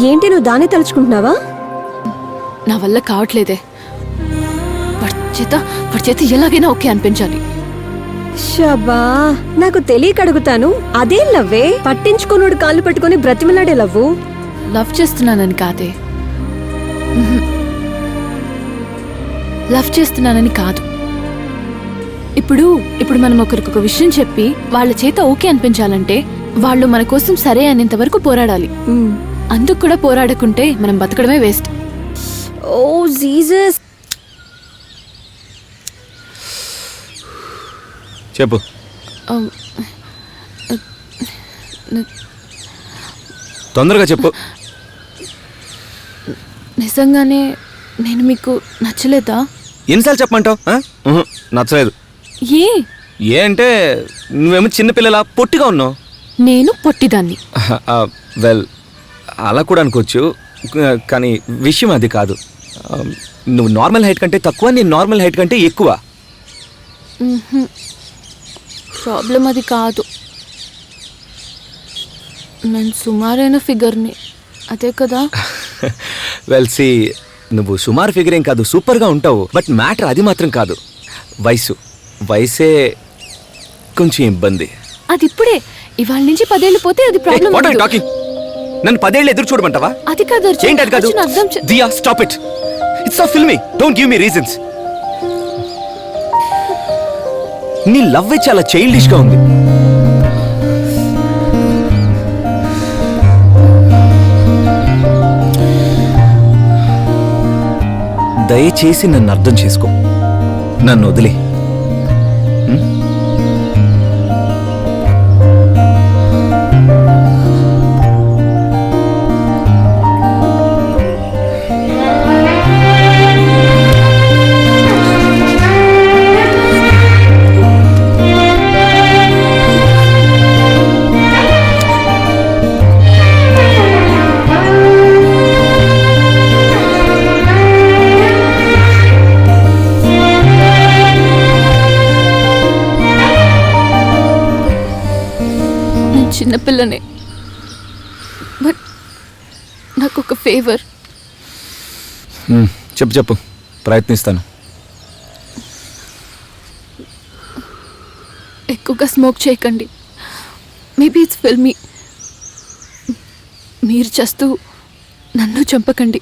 ఏంటి నువ్వు దాన్ని తలుచుకుంటున్నావా? నా వల్ల కావట్లేదే. వాడి చేత ఎలాగైనా ఓకే అనిపించాలి. షబా, నాకు తెలియక అడుగుతాను, అదేం లవ్వే? పట్టించుకున్నాడు కాళ్ళు పట్టుకుని బ్రతిమలాడే లవ్వు. లవ్ చేస్తున్నానని కాదే, లవ్ చేస్తున్నానని కాదు. ఇప్పుడు మనం ఒకరికొక విషయం చెప్పి వాళ్ళ చేత ఓకే అనిపించాలంటే వాళ్ళు మన కోసం సరే అనేంత వరకు పోరాడాలి. అందుకు కూడా పోరాడకుంటే మనం బతకడమే వేస్ట్. ఓ జీసస్. చెప్పు. తొందరగా చెప్పు. నిజంగానే నేను మీకు నచ్చలేదా? ఎన్నిసార్లు చెప్పమంటావు? నచ్చలేదు. ఏ అంటే నువ్వేమో చిన్నపిల్లలా పొట్టిగా ఉన్నావు. నేను పొట్టిదాన్ని. వెల్, అలా కూడా అనుకోవచ్చు, కానీ విషయం అది కాదు. నువ్వు నార్మల్ హైట్ కంటే తక్కువ, నేను నార్మల్ హైట్ కంటే ఎక్కువ. ప్రాబ్లం అది కాదు. నేను సుమారైన ఫిగర్ని, అదే కదా. వెల్ సి, నువ్వు సుమారు ఫిగర్ ఏం కాదు, సూపర్గా ఉంటావు. బట్ మ్యాటర్ అది మాత్రం కాదు, వయసే కొంచెం ఇబ్బంది. అది ఇప్పుడే, ఇవాళ నుంచి 10 ఏళ్ళు పోతే అది ప్రాబ్లం. నన్ను 10 ఏళ్ళు ఎదురు చూడమంటావా? అది కాదు. ఏంటి అది కాదు? Diya, stop it. It's so filmy. Don't give me reasons. నీ లవ్ చాలా చైల్డిష్ గా ఉంది. దయచేసి నన్ను అర్థం చేసుకో, నన్ను వదిలే. చిన్నపిల్లనే, బట్ నాకు ఒక ఫేవర్. చెప్పు, ప్రయత్నిస్తాను. ఎక్కువగా స్మోక్ చేయకండి. Maybe it's filmy. మీరు చేస్తూ నన్ను చంపకండి.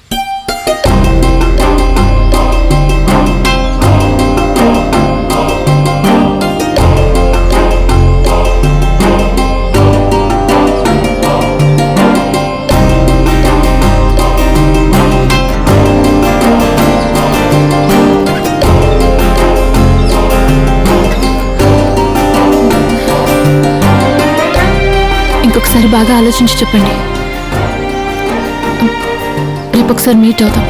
ఇంకొకసారి బాగా ఆలోచించి చెప్పండి. రేపు ఒకసారి మీట్ అవుతాం.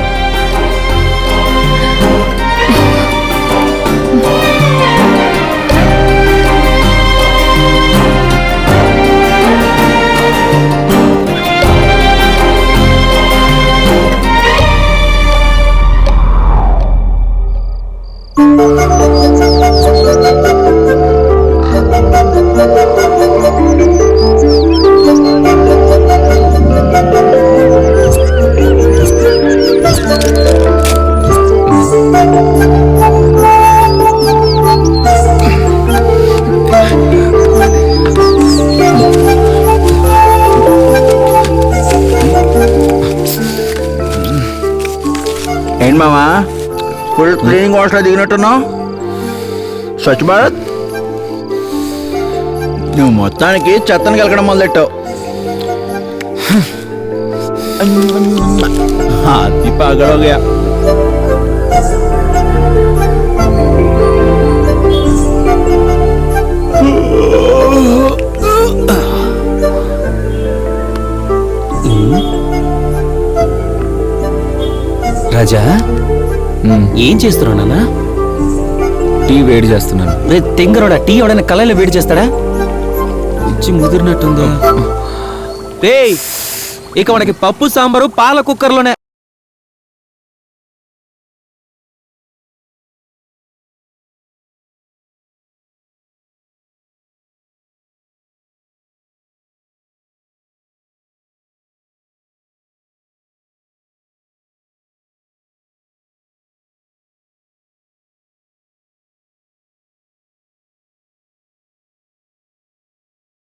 ఏంటి మామా, ఫుల్ క్లీనింగ్ వాష్లో దిగినట్టున్నావు? స్వచ్ఛ భారత్. నువ్వు మొత్తానికి చెత్తను కలకడం మొదలెట్టావు. అది పాగడోగా. రాజా, ఏం చేస్తున్నావు నాన్న? టీ వేడి చేస్తున్నాను. రే తెంగరోడా, టీ ఎవడైనా కళాయిలో వేడి చేస్తాడా? ఇచ్చి ముదిరినట్టుందా? రే, ఇక మనకి పప్పు సాంబారు పాల కుక్కర్లోనే.